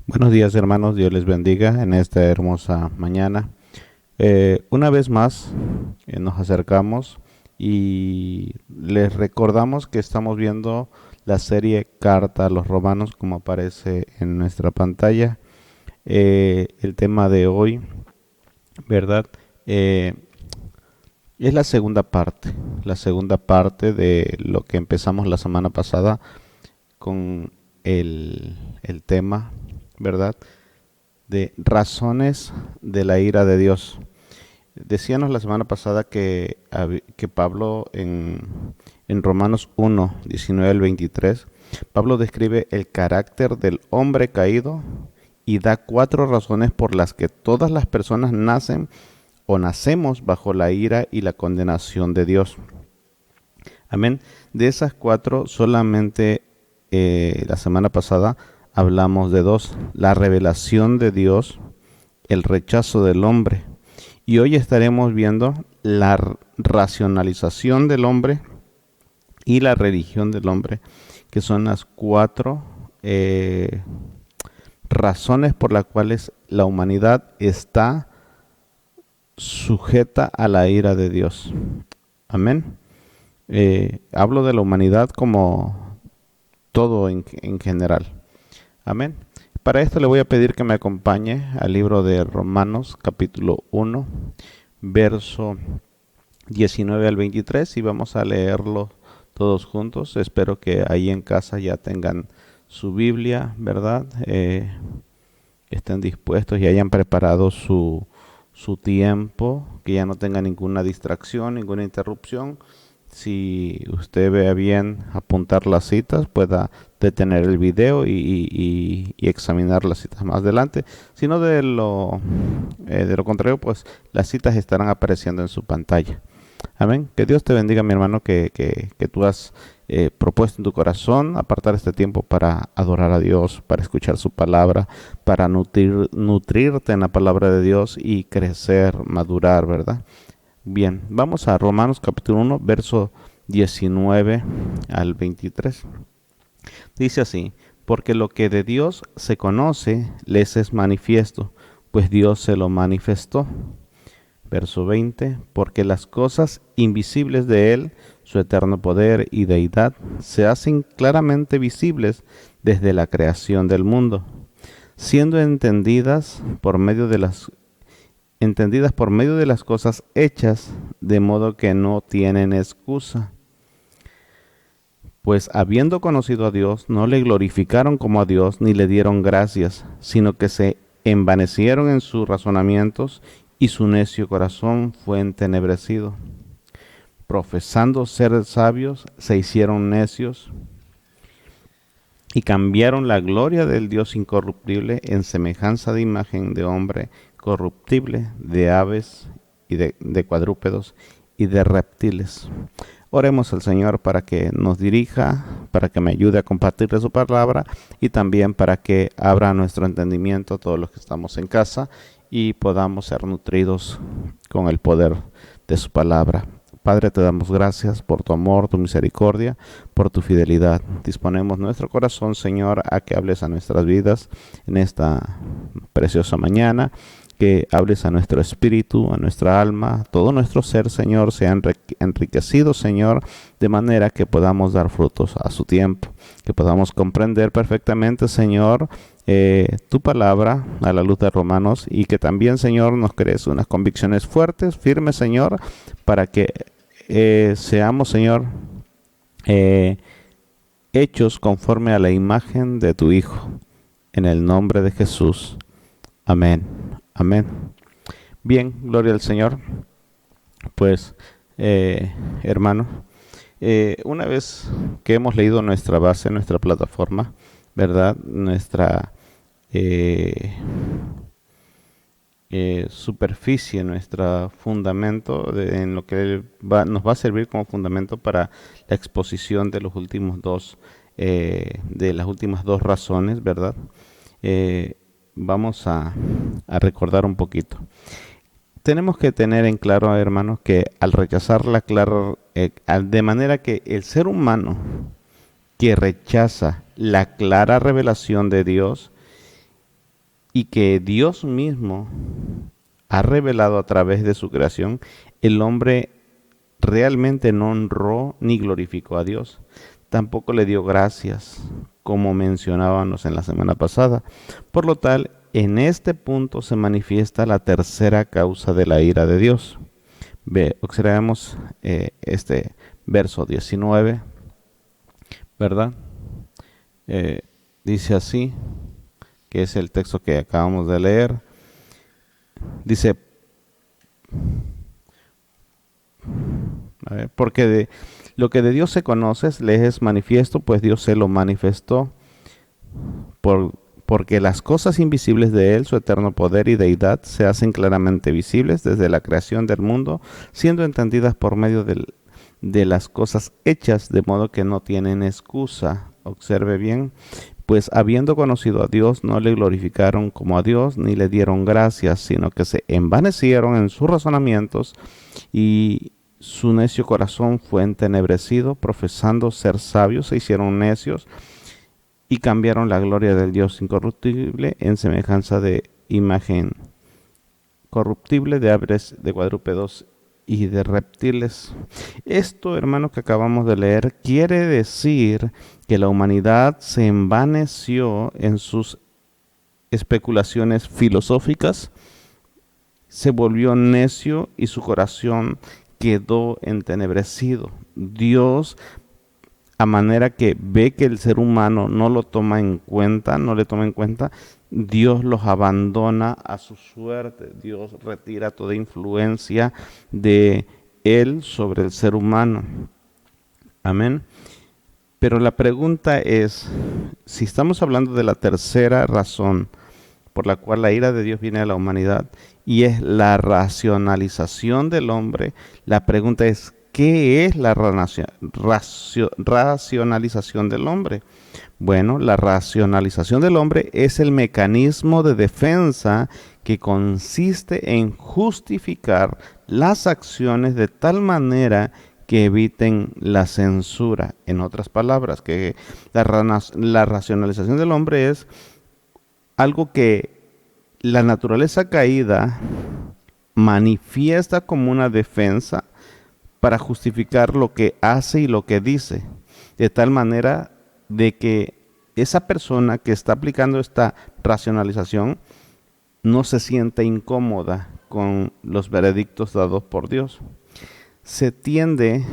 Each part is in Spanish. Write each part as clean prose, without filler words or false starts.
Buenos días, hermanos, Dios les bendiga en esta hermosa mañana. Una vez más nos acercamos y les recordamos que estamos viendo la serie Carta a los Romanos, como aparece en nuestra pantalla. El tema de hoy, ¿verdad? Eh, es la segunda parte de lo que empezamos la semana pasada con el tema, ¿verdad? De razones de la ira de Dios. Decíamos la semana pasada que Pablo en Romanos 1, 19 al 23, Pablo describe el carácter del hombre caído y da cuatro razones por las que todas las personas nacen o nacemos bajo la ira y la condenación de Dios. Amén. De esas cuatro, solamente la semana pasada hablamos de dos: la revelación de Dios, el rechazo del hombre. Y hoy estaremos viendo la racionalización del hombre y la religión del hombre, que son las cuatro razones por las cuales la humanidad está sujeta a la ira de Dios. Amén. Hablo de la humanidad como todo en general. Amén. Para esto le voy a pedir que me acompañe al libro de Romanos, capítulo 1, verso 19 al 23, y vamos a leerlo todos juntos. Espero que ahí en casa ya tengan su Biblia, ¿verdad? Estén dispuestos y hayan preparado su tiempo, que ya no tenga ninguna distracción, ninguna interrupción. Si usted ve bien apuntar las citas, pueda detener el video y examinar las citas más adelante. Si no, de lo contrario, pues las citas estarán apareciendo en su pantalla. Amén. Que Dios te bendiga, mi hermano, que tú has propuesto en tu corazón apartar este tiempo para adorar a Dios, para escuchar su palabra, para nutrirte en la palabra de Dios y crecer, madurar, ¿verdad? Bien, vamos a Romanos capítulo 1, verso 19 al 23. Dice así: porque lo que de Dios se conoce les es manifiesto, pues Dios se lo manifestó. Verso 20, porque las cosas invisibles de Él, su eterno poder y deidad, se hacen claramente visibles desde la creación del mundo, siendo entendidas por medio de las cosas hechas, de modo que no tienen excusa. Pues habiendo conocido a Dios, no le glorificaron como a Dios, ni le dieron gracias, sino que se envanecieron en sus razonamientos, y su necio corazón fue entenebrecido. Profesando ser sabios, se hicieron necios, y cambiaron la gloria del Dios incorruptible en semejanza de imagen de hombre corruptible, de aves y de cuadrúpedos y de reptiles. Oremos al Señor para que nos dirija, para que me ayude a compartir de su palabra y también para que abra nuestro entendimiento a todos los que estamos en casa y podamos ser nutridos con el poder de su palabra. Padre, te damos gracias por tu amor, tu misericordia, por tu fidelidad. Disponemos nuestro corazón, Señor, a que hables a nuestras vidas en esta preciosa mañana, que hables a nuestro espíritu, a nuestra alma, todo nuestro ser, Señor, sea enriquecido, Señor, de manera que podamos dar frutos a su tiempo, que podamos comprender perfectamente, Señor, tu palabra a la luz de Romanos, y que también, Señor, nos crees unas convicciones fuertes, firmes, Señor, para que seamos, Señor, hechos conforme a la imagen de tu Hijo. En el nombre de Jesús. Amén. Amén. Bien, gloria al Señor. Pues, hermano, una vez que hemos leído nuestra base, nuestra plataforma, ¿verdad? Nuestra superficie, nuestro fundamento, en lo que nos va a servir como fundamento para la exposición de los últimos de las últimas dos razones, ¿verdad? Vamos a recordar un poquito. Tenemos que tener en claro, hermanos, que al rechazar la clara, de manera que el ser humano que rechaza la clara revelación de Dios y que Dios mismo ha revelado a través de su creación, el hombre realmente no honró ni glorificó a Dios. Tampoco le dio gracias, como mencionábamos en la semana pasada. Por lo tal, en este punto se manifiesta la tercera causa de la ira de Dios. Observemos este verso 19, ¿verdad? Dice así, que es el texto que acabamos de leer. Dice, porque lo que de Dios se conoce, le es manifiesto, pues Dios se lo manifestó, porque las cosas invisibles de Él, su eterno poder y deidad, se hacen claramente visibles desde la creación del mundo, siendo entendidas por medio de las cosas hechas, de modo que no tienen excusa. Observe bien, pues habiendo conocido a Dios, no le glorificaron como a Dios, ni le dieron gracias, sino que se envanecieron en sus razonamientos, y su necio corazón fue entenebrecido. Profesando ser sabios, se hicieron necios, y cambiaron la gloria del Dios incorruptible en semejanza de imagen corruptible, de aves, de cuadrúpedos y de reptiles. Esto, hermano, que acabamos de leer, quiere decir que la humanidad se envaneció en sus especulaciones filosóficas, se volvió necio y su corazón quedó entenebrecido. Dios, a manera que ve que el ser humano no lo toma en cuenta, no le toma en cuenta, Dios los abandona a su suerte. Dios retira toda influencia de Él sobre el ser humano. Amén. Pero la pregunta es, si estamos hablando de la tercera razón por la cual la ira de Dios viene a la humanidad, y es la racionalización del hombre, la pregunta es, ¿qué es la racionalización del hombre? Bueno, la racionalización del hombre es el mecanismo de defensa que consiste en justificar las acciones de tal manera que eviten la censura. En otras palabras, que la racionalización del hombre es algo que la naturaleza caída manifiesta como una defensa para justificar lo que hace y lo que dice, de tal manera de que esa persona que está aplicando esta racionalización no se siente incómoda con los veredictos dados por Dios. Se tiende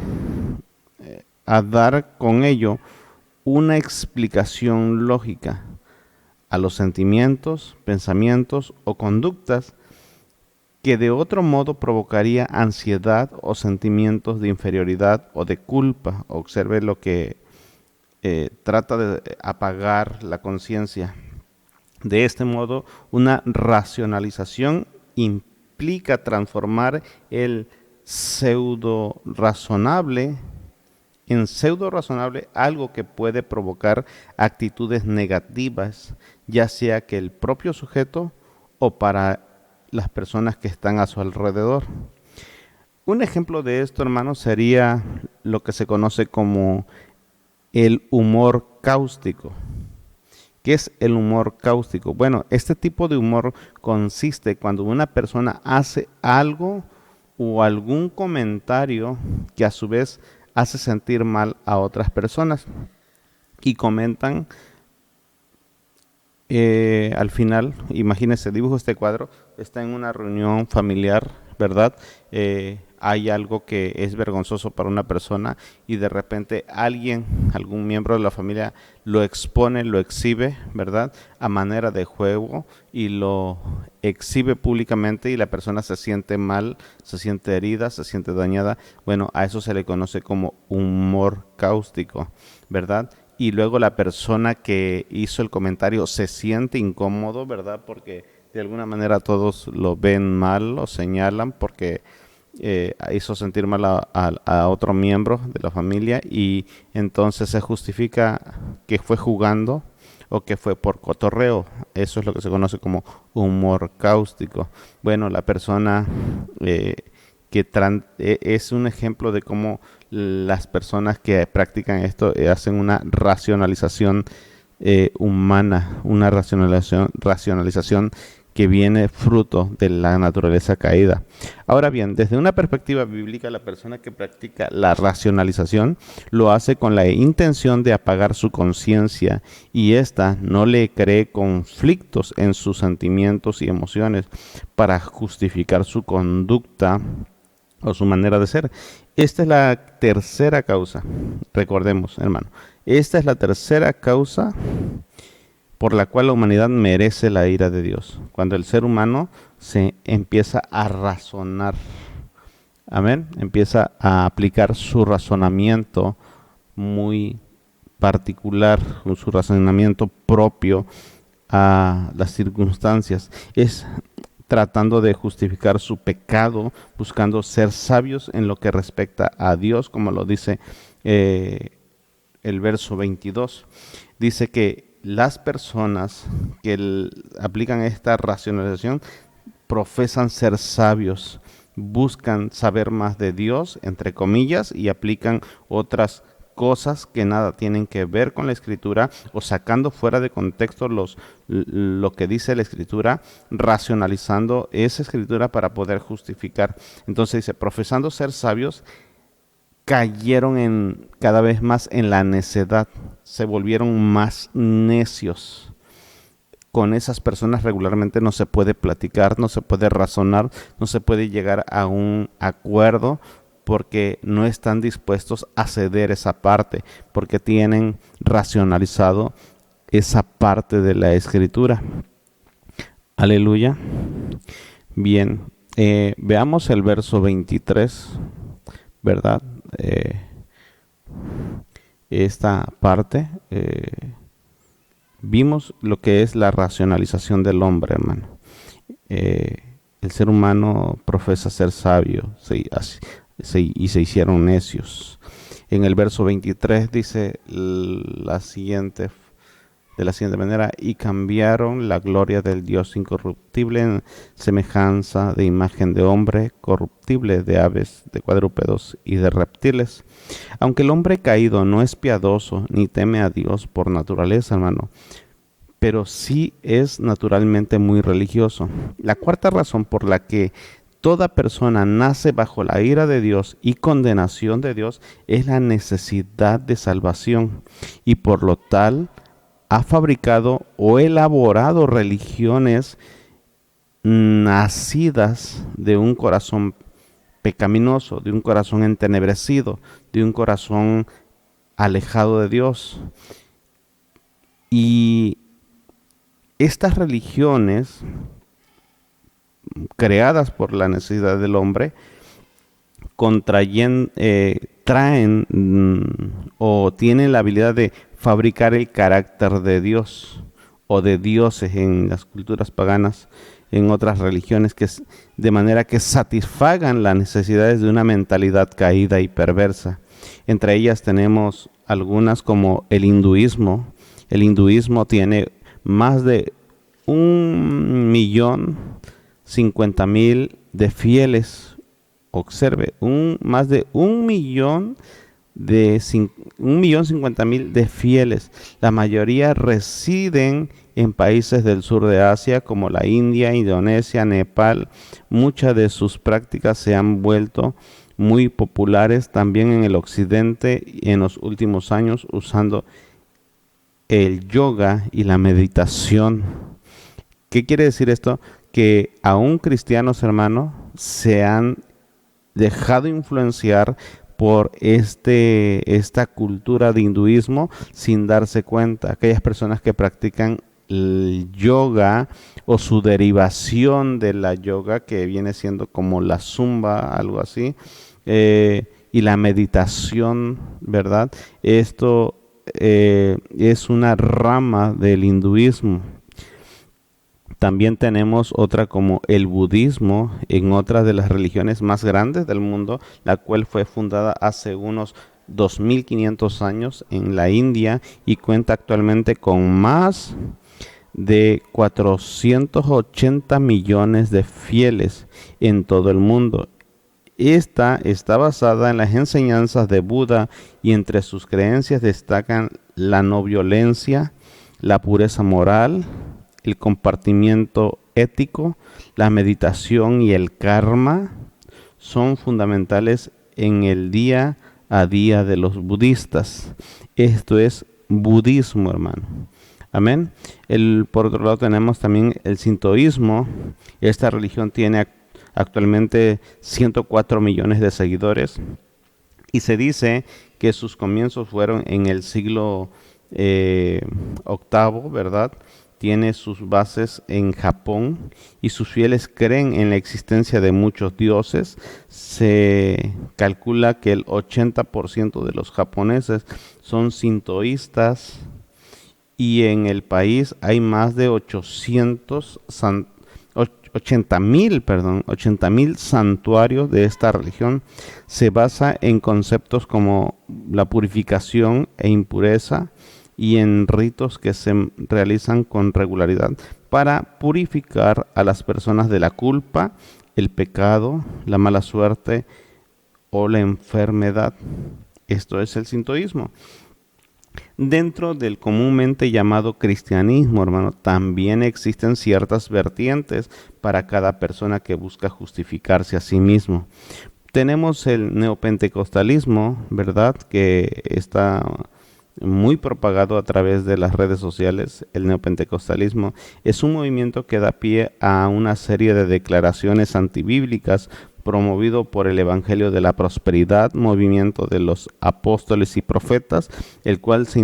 a dar con ello una explicación lógica a los sentimientos, pensamientos o conductas que de otro modo provocaría ansiedad o sentimientos de inferioridad o de culpa. Observe lo que trata de apagar la conciencia. De este modo, una racionalización implica transformar el pseudo razonable en pseudo razonable algo que puede provocar actitudes negativas, ya sea que el propio sujeto o para las personas que están a su alrededor. Un ejemplo de esto, hermanos, sería lo que se conoce como el humor cáustico. ¿Qué es el humor cáustico? Bueno, este tipo de humor consiste cuando una persona hace algo o algún comentario que a su vez hace sentir mal a otras personas, y comentan al final, imagínense, dibujo este cuadro, está en una reunión familiar, ¿verdad? Hay algo que es vergonzoso para una persona y de repente algún miembro de la familia lo expone, lo exhibe, ¿verdad? A manera de juego, y lo exhibe públicamente y la persona se siente mal, se siente herida, se siente dañada. Bueno, a eso se le conoce como humor cáustico, ¿verdad? Y luego la persona que hizo el comentario se siente incómodo, ¿verdad? Porque de alguna manera todos lo ven mal, lo señalan porque hizo sentir mal a otro miembro de la familia, y entonces se justifica que fue jugando o que fue por cotorreo. Eso es lo que se conoce como humor cáustico. Bueno, la persona es un ejemplo de cómo las personas que practican esto hacen una racionalización humana, una racionalización que viene fruto de la naturaleza caída. Ahora bien, desde una perspectiva bíblica, la persona que practica la racionalización lo hace con la intención de apagar su conciencia y ésta no le cree conflictos en sus sentimientos y emociones para justificar su conducta o su manera de ser. Esta es la tercera causa, recordemos, hermano, esta es la tercera causa por la cual la humanidad merece la ira de Dios. Cuando el ser humano se empieza a razonar, amén, empieza a aplicar su razonamiento muy particular, su razonamiento propio a las circunstancias. Es tratando de justificar su pecado, buscando ser sabios en lo que respecta a Dios, como lo dice el verso 22. Dice que las personas que aplican esta racionalización profesan ser sabios, buscan saber más de Dios, entre comillas, y aplican otras cosas que nada tienen que ver con la Escritura, o sacando fuera de contexto lo que dice la Escritura, racionalizando esa Escritura para poder justificar. Entonces dice, profesando ser sabios, cayeron cada vez más en la necedad, se volvieron más necios. Con esas personas regularmente no se puede platicar, no se puede razonar, no se puede llegar a un acuerdo porque no están dispuestos a ceder esa parte, porque tienen racionalizado esa parte de la Escritura. Aleluya. Bien, veamos el verso 23, ¿verdad? Esta parte, vimos lo que es la racionalización del hombre, hermano. El ser humano profesa ser sabio y se hicieron necios. En el verso 23 dice de la siguiente manera, y cambiaron la gloria del Dios incorruptible en semejanza de imagen de hombre, corruptible, de aves, de cuadrúpedos y de reptiles. Aunque el hombre caído no es piadoso ni teme a Dios por naturaleza, hermano, pero sí es naturalmente muy religioso. La cuarta razón por la que toda persona nace bajo la ira de Dios y condenación de Dios es la necesidad de salvación, y por lo tal ha fabricado o elaborado religiones nacidas de un corazón pecaminoso, de un corazón entenebrecido, de un corazón alejado de Dios. Y estas religiones creadas por la necesidad del hombre traen o tienen la habilidad de fabricar el carácter de Dios o de dioses en las culturas paganas, en otras religiones, de manera que satisfagan las necesidades de una mentalidad caída y perversa. Entre ellas tenemos algunas como el hinduismo. El hinduismo tiene más de 1.050.000 de fieles. Observe, más de 1.050.000 de fieles. La mayoría residen en países del sur de Asia como la India, Indonesia, Nepal. Muchas de sus prácticas se han vuelto muy populares también en el occidente en los últimos años, usando el yoga y la meditación. ¿Qué quiere decir esto? Que aún cristianos, hermanos, se han dejado influenciar por esta cultura de hinduismo sin darse cuenta. Aquellas personas que practican el yoga o su derivación de la yoga, que viene siendo como la zumba, algo así, y la meditación, ¿verdad? Esto es una rama del hinduismo. También tenemos otra como el budismo, en otra de las religiones más grandes del mundo, la cual fue fundada hace unos 2.500 años en la India y cuenta actualmente con más de 480 millones de fieles en todo el mundo. Esta está basada en las enseñanzas de Buda y entre sus creencias destacan la no violencia, la pureza moral, el compartimiento ético, la meditación y el karma son fundamentales en el día a día de los budistas. Esto es budismo, hermano. Amén. Por otro lado tenemos también el sintoísmo. Esta religión tiene actualmente 104 millones de seguidores y se dice que sus comienzos fueron en el siglo octavo, ¿verdad? Tiene sus bases en Japón y sus fieles creen en la existencia de muchos dioses. Se calcula que el 80% de los japoneses son sintoístas y en el país hay más de 80,000 santuarios de esta religión. Se basa en conceptos como la purificación e impureza y en ritos que se realizan con regularidad para purificar a las personas de la culpa, el pecado, la mala suerte o la enfermedad. Esto es el sintoísmo. Dentro del comúnmente llamado cristianismo, hermano, también existen ciertas vertientes para cada persona que busca justificarse a sí mismo. Tenemos el neopentecostalismo, ¿verdad? Que está muy propagado a través de las redes sociales. El neopentecostalismo es un movimiento que da pie a una serie de declaraciones antibíblicas promovido por el Evangelio de la Prosperidad, movimiento de los apóstoles y profetas, el cual es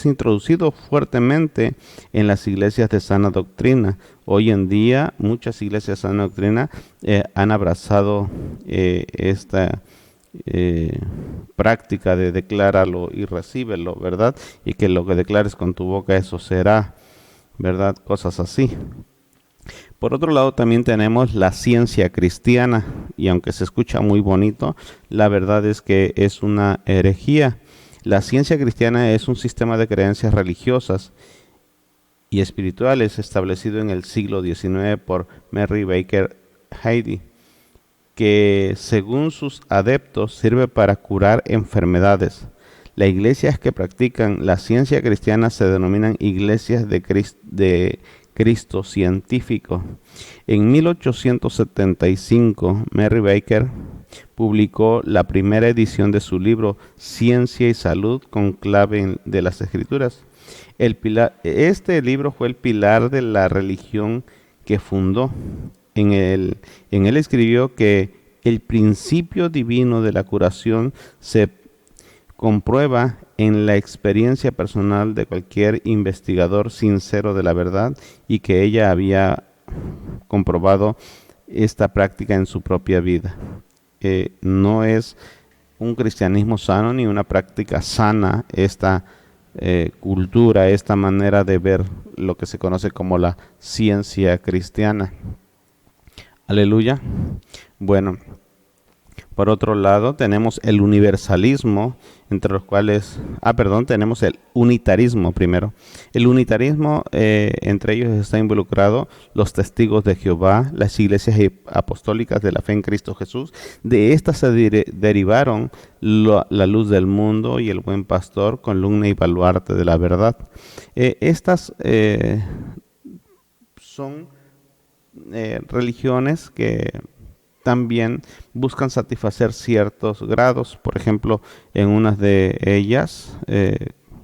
introducido fuertemente en las iglesias de sana doctrina. Hoy en día muchas iglesias de sana doctrina han abrazado esta práctica de decláralo y recíbelo, ¿verdad? Y que lo que declares con tu boca, eso será, ¿verdad? Cosas así. Por otro lado, también tenemos la ciencia cristiana, y aunque se escucha muy bonito, la verdad es que es una herejía. La ciencia cristiana es un sistema de creencias religiosas y espirituales establecido en el siglo XIX por Mary Baker Eddy, que según sus adeptos sirve para curar enfermedades. Las iglesias que practican la ciencia cristiana se denominan iglesias de Cristo científico. En 1875, Mary Baker publicó la primera edición de su libro Ciencia y Salud con clave de las Escrituras. Este libro fue el pilar de la religión que fundó. En él escribió que el principio divino de la curación se comprueba en la experiencia personal de cualquier investigador sincero de la verdad y que ella había comprobado esta práctica en su propia vida. No es un cristianismo sano ni una práctica sana esta cultura, esta manera de ver lo que se conoce como la ciencia cristiana. Aleluya. Bueno, por otro lado tenemos el universalismo, entre los cuales, tenemos el unitarismo primero. El unitarismo, entre ellos está involucrado los testigos de Jehová, las iglesias apostólicas de la fe en Cristo Jesús. De estas se derivaron la luz del mundo y el buen pastor, columna y baluarte de la verdad. Estas son religiones que también buscan satisfacer ciertos grados. Por ejemplo, en unas de ellas,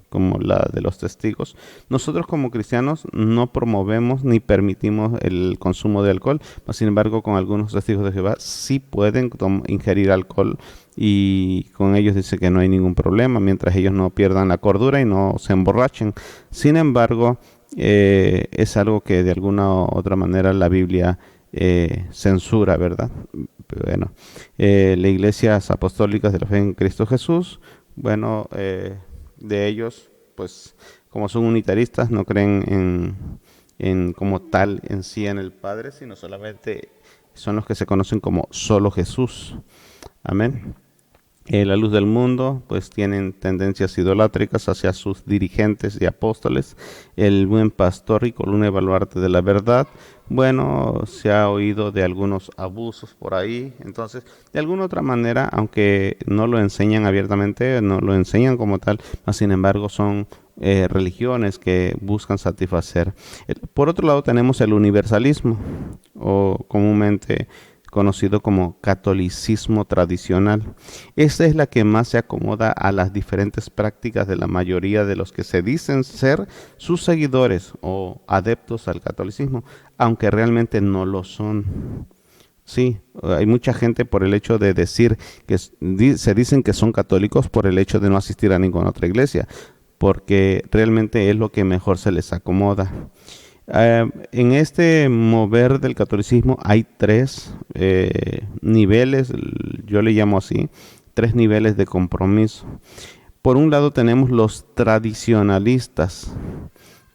como la de los testigos, nosotros como cristianos no promovemos ni permitimos el consumo de alcohol, mas sin embargo con algunos testigos de Jehová sí pueden ingerir alcohol y con ellos dice que no hay ningún problema mientras ellos no pierdan la cordura y no se emborrachen. Sin embargo, es algo que de alguna u otra manera la Biblia censura, ¿verdad? Bueno, las iglesias apostólicas de la fe en Cristo Jesús, bueno, de ellos, pues como son unitaristas, no creen en como tal en sí en el Padre, sino solamente son los que se conocen como solo Jesús. Amén. La luz del mundo, pues tienen tendencias idolátricas hacia sus dirigentes y apóstoles. El buen pastor y columna y baluarte de la verdad. Bueno, se ha oído de algunos abusos por ahí. Entonces, de alguna otra manera, aunque no lo enseñan abiertamente, no lo enseñan como tal, mas sin embargo son religiones que buscan satisfacer. Por otro lado tenemos el universalismo, o comúnmente conocido como catolicismo tradicional. Esta es la que más se acomoda a las diferentes prácticas de la mayoría de los que se dicen ser sus seguidores o adeptos al catolicismo, aunque realmente no lo son. Sí, hay mucha gente por el hecho de decir que se dicen que son católicos por el hecho de no asistir a ninguna otra iglesia, porque realmente es lo que mejor se les acomoda. En este mover del catolicismo hay tres niveles, yo le llamo así, tres niveles de compromiso. Por un lado tenemos los tradicionalistas.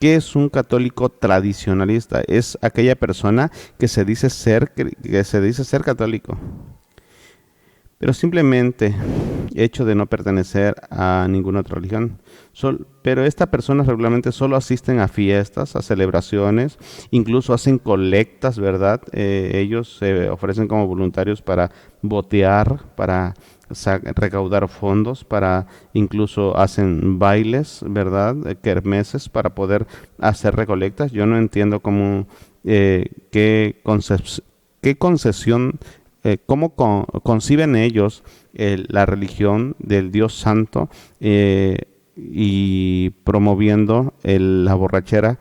¿Qué es un católico tradicionalista? Es aquella persona que se dice ser católico, pero simplemente hecho de no pertenecer a ninguna otra religión. Pero estas personas regularmente solo asisten a fiestas, a celebraciones, incluso hacen colectas, ¿verdad? Ellos se ofrecen como voluntarios para botear, para recaudar fondos, para incluso hacen bailes, ¿verdad? Kermeses para poder hacer recolectas. Yo no entiendo cómo, qué concesión, cómo conciben ellos la religión del Dios Santo, y promoviendo la borrachera,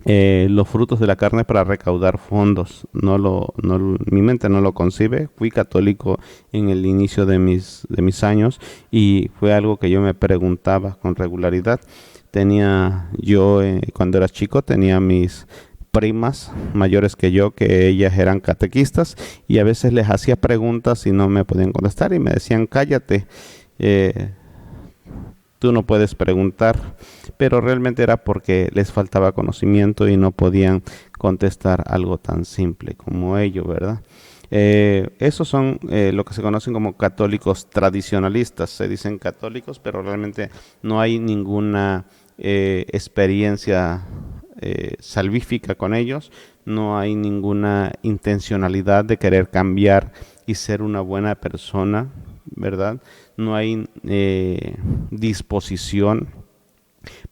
los frutos de la carne para recaudar fondos. Mi mente no lo concibe. Fui católico en el inicio de mis años y fue algo que yo me preguntaba con regularidad. Cuando era chico, tenía mis primas mayores que yo, que ellas eran catequistas, y a veces les hacía preguntas y no me podían contestar y me decían, cállate, tú no puedes preguntar, pero realmente era porque les faltaba conocimiento y no podían contestar algo tan simple como ello, ¿verdad? Esos son lo que se conocen como católicos tradicionalistas. Se dicen católicos, pero realmente no hay ninguna experiencia salvífica con ellos, no hay ninguna intencionalidad de querer cambiar y ser una buena persona, ¿verdad? No hay disposición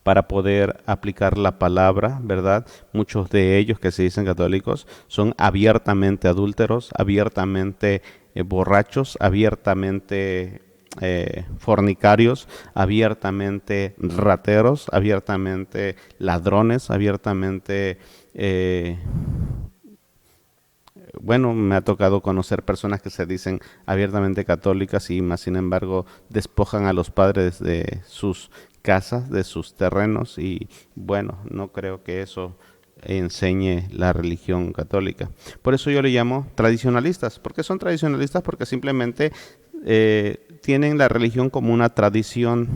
para poder aplicar la palabra, ¿verdad? Muchos de ellos que se dicen católicos son abiertamente adúlteros, abiertamente borrachos, abiertamente fornicarios, abiertamente rateros, abiertamente ladrones, abiertamente... bueno, me ha tocado conocer personas que se dicen abiertamente católicas y más sin embargo despojan a los padres de sus casas, de sus terrenos, y bueno, no creo que eso enseñe la religión católica. Por eso yo le llamo tradicionalistas. ¿Por qué son tradicionalistas? Porque simplemente tienen la religión como una tradición,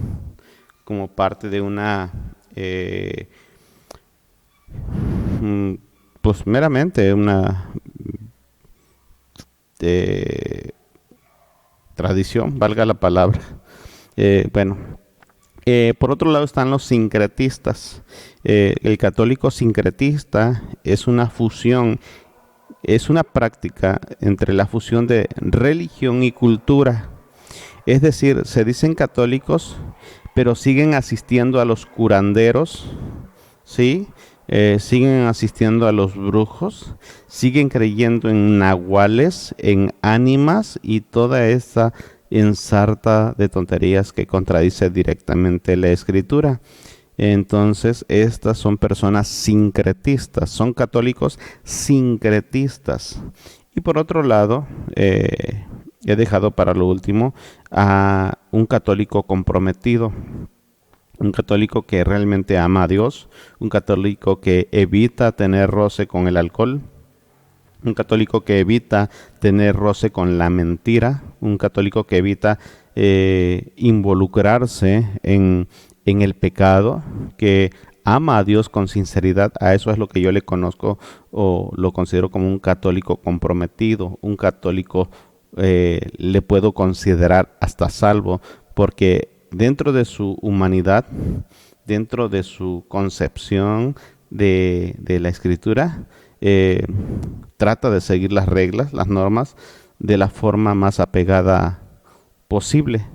como parte de una pues meramente una tradición, valga la palabra. Bueno, por otro lado están los sincretistas. El católico sincretista es una fusión, es una práctica entre la fusión de religión y cultura. Es decir, se dicen católicos, pero siguen asistiendo a los curanderos, ¿sí? Siguen asistiendo a los brujos, siguen creyendo en nahuales, en ánimas y toda esa ensarta de tonterías que contradice directamente la escritura. Entonces, estas son personas sincretistas, son católicos sincretistas. Y por otro lado, he dejado para lo último a un católico comprometido. Un católico que realmente ama a Dios, un católico que evita tener roce con el alcohol, un católico que evita tener roce con la mentira, un católico que evita involucrarse en el pecado, que ama a Dios con sinceridad. A eso es lo que yo le conozco o lo considero como un católico comprometido, un católico le puedo considerar hasta salvo, porque dentro de su humanidad, dentro de su concepción de la escritura, trata de seguir las reglas, las normas, de la forma más apegada posible,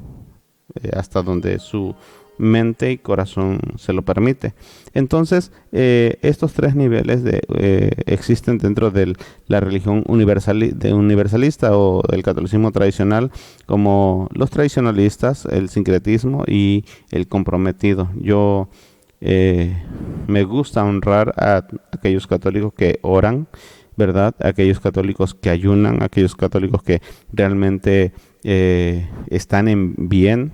hasta donde su mente y corazón se lo permite. Entonces, estos tres niveles existen dentro de la religión universalista o del catolicismo tradicional, como los tradicionalistas, el sincretismo y el comprometido. Yo me gusta honrar a aquellos católicos que oran, ¿verdad? Aquellos católicos que ayunan, aquellos católicos que realmente están en bien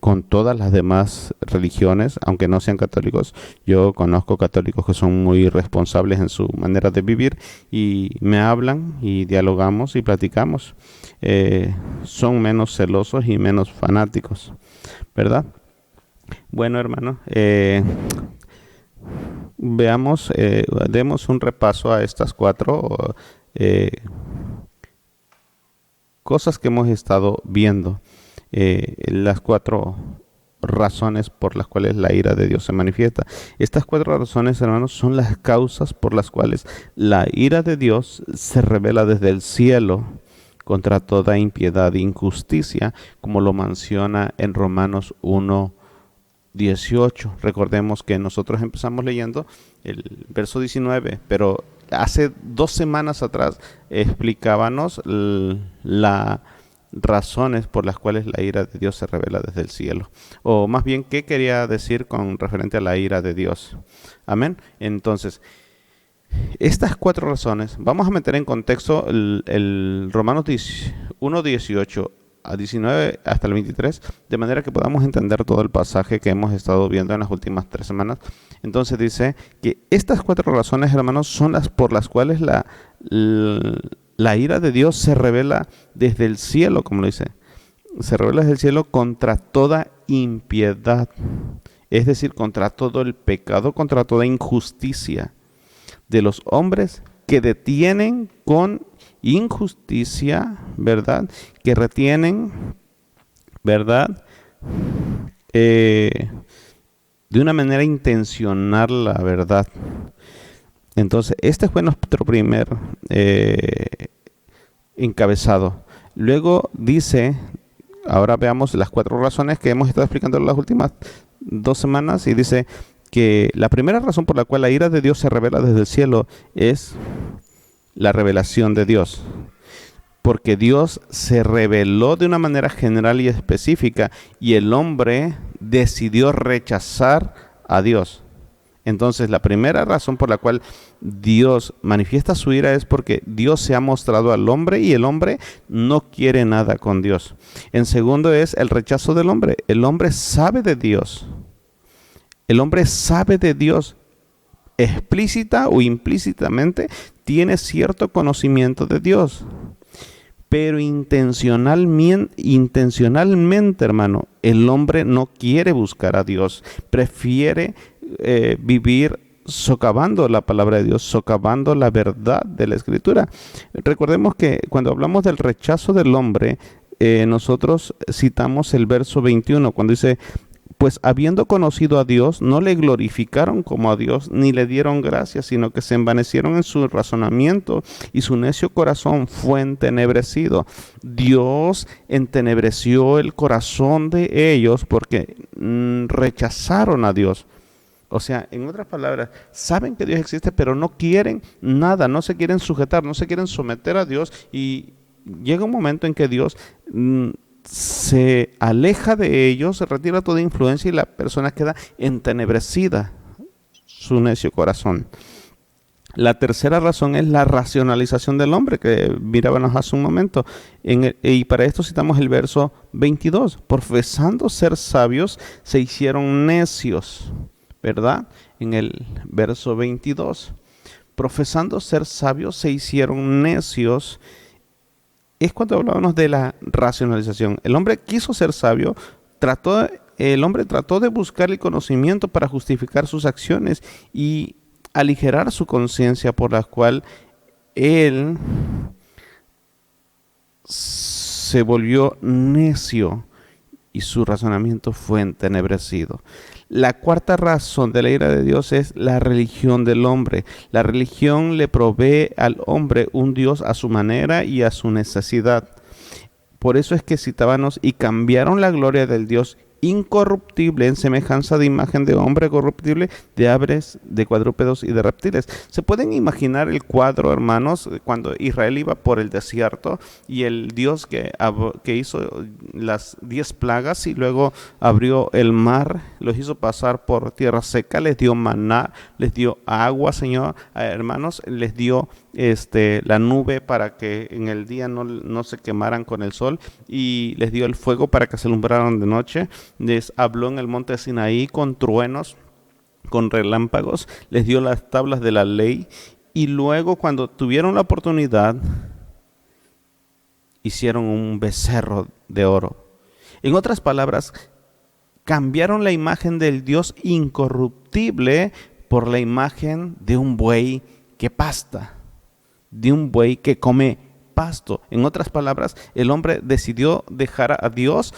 con todas las demás religiones, aunque no sean católicos. Yo conozco católicos que son muy responsables en su manera de vivir y me hablan y dialogamos y platicamos. Son menos celosos y menos fanáticos, ¿verdad? Bueno, hermano, veamos, demos un repaso a estas cuatro cosas que hemos estado viendo, las cuatro razones por las cuales la ira de Dios se manifiesta. Estas cuatro razones, hermanos, son las causas por las cuales la ira de Dios se revela desde el cielo contra toda impiedad e injusticia, como lo menciona en Romanos 1:18. Recordemos que nosotros empezamos leyendo el verso 19, pero hace 2 semanas atrás explicábamos las razones por las cuales la ira de Dios se revela desde el cielo. O más bien, ¿qué quería decir con referente a la ira de Dios? Amén. Entonces, estas 4 razones, vamos a meter en contexto el Romanos 1:18 a 19 hasta el 23, de manera que podamos entender todo el pasaje que hemos estado viendo en las últimas 3 semanas. Entonces dice que estas 4 razones, hermanos, son las por las cuales la ira de Dios se revela desde el cielo, como lo dice. Se revela desde el cielo contra toda impiedad, es decir, contra todo el pecado, contra toda injusticia de los hombres que detienen con injusticia, ¿verdad? Que retienen, ¿verdad? De una manera intencional la verdad. Entonces, este fue nuestro primer encabezado. Luego dice, ahora veamos las 4 razones que hemos estado explicando en las últimas 2 semanas, y dice que la primera razón por la cual la ira de Dios se revela desde el cielo es la revelación de Dios, porque Dios se reveló de una manera general y específica y el hombre decidió rechazar a Dios. Entonces, la primera razón por la cual Dios manifiesta su ira es porque Dios se ha mostrado al hombre y el hombre no quiere nada con Dios. En segundo es el rechazo del hombre. El hombre sabe de Dios. El hombre sabe de Dios explícita o implícitamente, tiene cierto conocimiento de Dios, pero intencionalmente, hermano, el hombre no quiere buscar a Dios, prefiere vivir socavando la palabra de Dios, socavando la verdad de la Escritura. Recordemos que cuando hablamos del rechazo del hombre, nosotros citamos el verso 21, cuando dice: pues habiendo conocido a Dios, no le glorificaron como a Dios, ni le dieron gracias, sino que se envanecieron en su razonamiento, y su necio corazón fue entenebrecido. Dios entenebreció el corazón de ellos porque rechazaron a Dios. O sea, en otras palabras, saben que Dios existe, pero no quieren nada, no se quieren sujetar, no se quieren someter a Dios, y llega un momento en que Dios se aleja de ellos, se retira toda influencia y la persona queda entenebrecida, su necio corazón. La tercera razón es la racionalización del hombre, que mirábamos hace un momento. Y para esto citamos el verso 22. Profesando ser sabios, se hicieron necios, ¿verdad? En el verso 22. Profesando ser sabios, se hicieron necios. Es cuando hablábamos de la racionalización. El hombre quiso ser sabio, el hombre trató de buscar el conocimiento para justificar sus acciones y aligerar su conciencia, por la cual él se volvió necio y su razonamiento fue entenebrecido. La cuarta razón de la ira de Dios es la religión del hombre. La religión le provee al hombre un Dios a su manera y a su necesidad. Por eso es que citábamos: y cambiaron la gloria del Dios incorruptible, en semejanza de imagen de hombre, corruptible, de aves, de cuadrúpedos y de reptiles. ¿Se pueden imaginar el cuadro, hermanos, cuando Israel iba por el desierto y el Dios que hizo las 10 plagas y luego abrió el mar, los hizo pasar por tierra seca, les dio maná, les dio agua, Señor, hermanos, les dio la nube para que en el día no se quemaran con el sol, y les dio el fuego para que se alumbraran de noche? Les habló en el monte Sinaí con truenos, con relámpagos, les dio las tablas de la ley, y luego cuando tuvieron la oportunidad hicieron un becerro de oro. En otras palabras, cambiaron la imagen del Dios incorruptible por la imagen de un buey que pasta, de un buey que come pasto. En otras palabras, el hombre decidió dejar a Dios,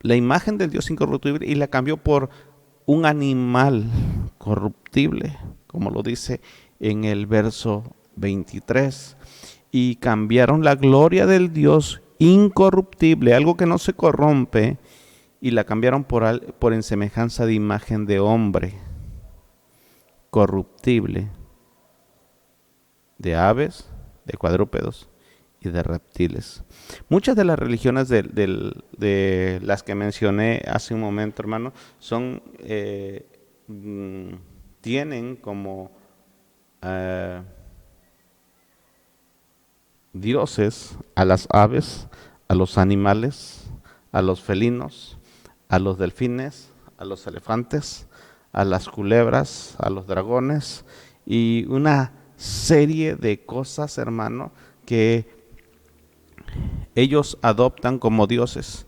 la imagen del Dios incorruptible, y la cambió por un animal corruptible, como lo dice en el verso 23. Y cambiaron la gloria del Dios incorruptible, algo que no se corrompe, y la cambiaron por en semejanza de imagen de hombre corruptible, de aves, de cuadrúpedos y de reptiles. Muchas de las religiones de las que mencioné hace un momento, hermano, tienen como dioses a las aves, a los animales, a los felinos, a los delfines, a los elefantes, a las culebras, a los dragones y una serie de cosas, hermano, que ellos adoptan como dioses.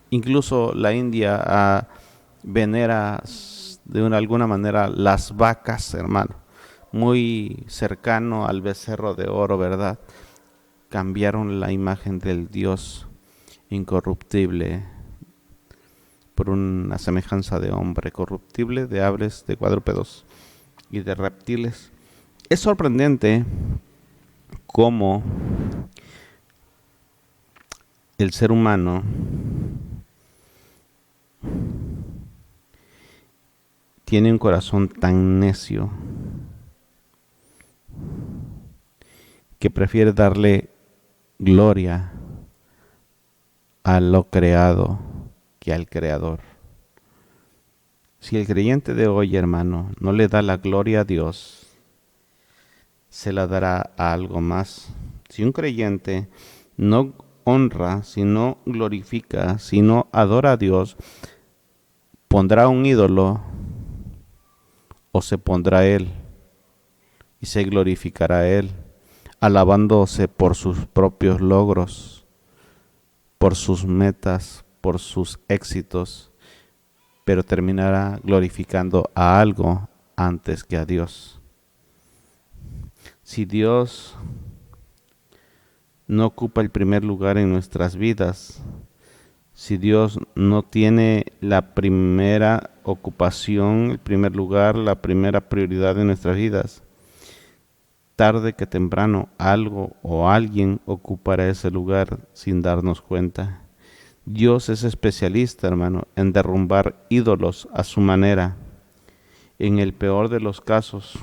Incluso la India venera de alguna manera las vacas, hermano, muy cercano al becerro de oro, ¿verdad? Cambiaron la imagen del Dios incorruptible por una semejanza de hombre corruptible, de aves, de cuadrúpedos y de reptiles. Es sorprendente cómo el ser humano tiene un corazón tan necio que prefiere darle gloria a lo creado que al Creador. Si el creyente de hoy, hermano, no le da la gloria a Dios, se la dará a algo más. Si un creyente no honra, si no glorifica, si no adora a Dios, pondrá un ídolo o se pondrá él y se glorificará él, alabándose por sus propios logros, por sus metas, por sus éxitos, pero terminará glorificando a algo antes que a Dios. Si Dios no ocupa el primer lugar en nuestras vidas, si Dios no tiene la primera ocupación, el primer lugar, la primera prioridad en nuestras vidas, tarde que temprano algo o alguien ocupará ese lugar sin darnos cuenta. Dios es especialista, hermano, en derrumbar ídolos a su manera. En el peor de los casos,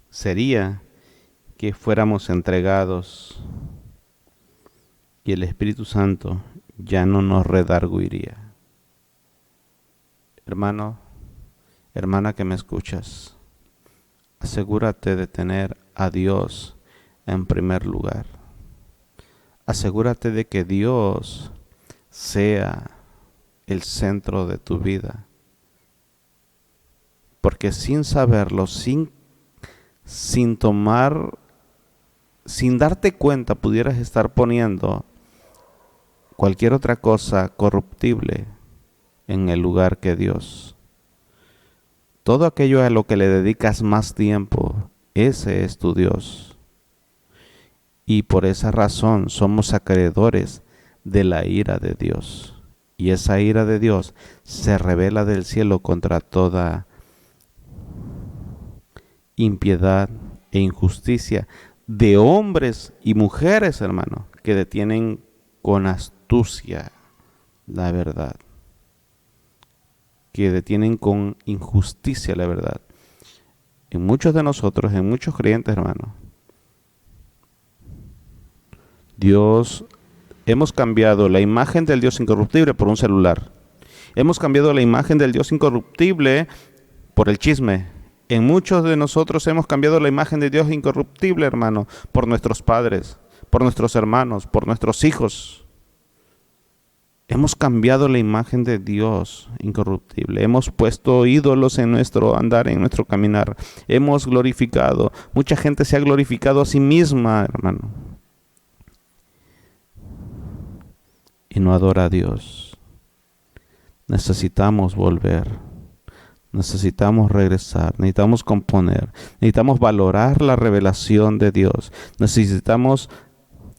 sería que fuéramos entregados y el Espíritu Santo ya no nos redarguiría. Hermano, hermana que me escuchas, asegúrate de tener a Dios en primer lugar. Asegúrate de que Dios sea el centro de tu vida. Porque sin saberlo, sin darte cuenta, pudieras estar poniendo cualquier otra cosa corruptible en el lugar que Dios. Todo aquello a lo que le dedicas más tiempo, ese es tu Dios. Y por esa razón somos acreedores de la ira de Dios. Y esa ira de Dios se revela del cielo contra toda impiedad e injusticia de hombres y mujeres, hermano, que detienen con astucia astucia la verdad, que detienen con injusticia la verdad. En muchos de nosotros, en muchos creyentes, hermanos, hemos cambiado la imagen del Dios incorruptible por un celular. Hemos cambiado la imagen del Dios incorruptible por el chisme. En muchos de nosotros hemos cambiado la imagen de Dios incorruptible, hermano, por nuestros padres, por nuestros hermanos, por nuestros hijos. Hemos cambiado la imagen de Dios incorruptible. Hemos puesto ídolos en nuestro andar, en nuestro caminar. Hemos glorificado. Mucha gente se ha glorificado a sí misma, hermano, y no adora a Dios. Necesitamos volver. Necesitamos regresar, necesitamos componer, necesitamos valorar la revelación de Dios. Necesitamos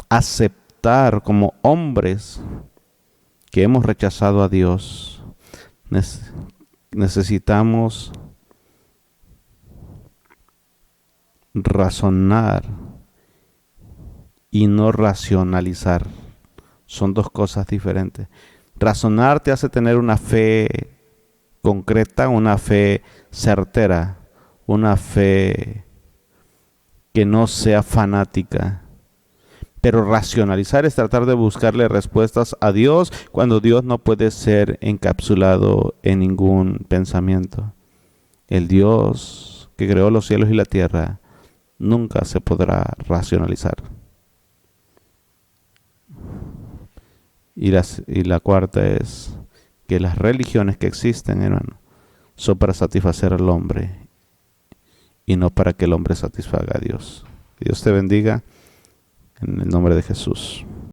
aceptar como hombres que hemos rechazado a Dios. Necesitamos razonar y no racionalizar. Son dos cosas diferentes. Razonar te hace tener una fe concreta, una fe certera, una fe que no sea fanática. Pero racionalizar es tratar de buscarle respuestas a Dios cuando Dios no puede ser encapsulado en ningún pensamiento. El Dios que creó los cielos y la tierra nunca se podrá racionalizar. Y la cuarta es que las religiones que existen, hermano, son para satisfacer al hombre y no para que el hombre satisfaga a Dios. Que Dios te bendiga en el nombre de Jesús.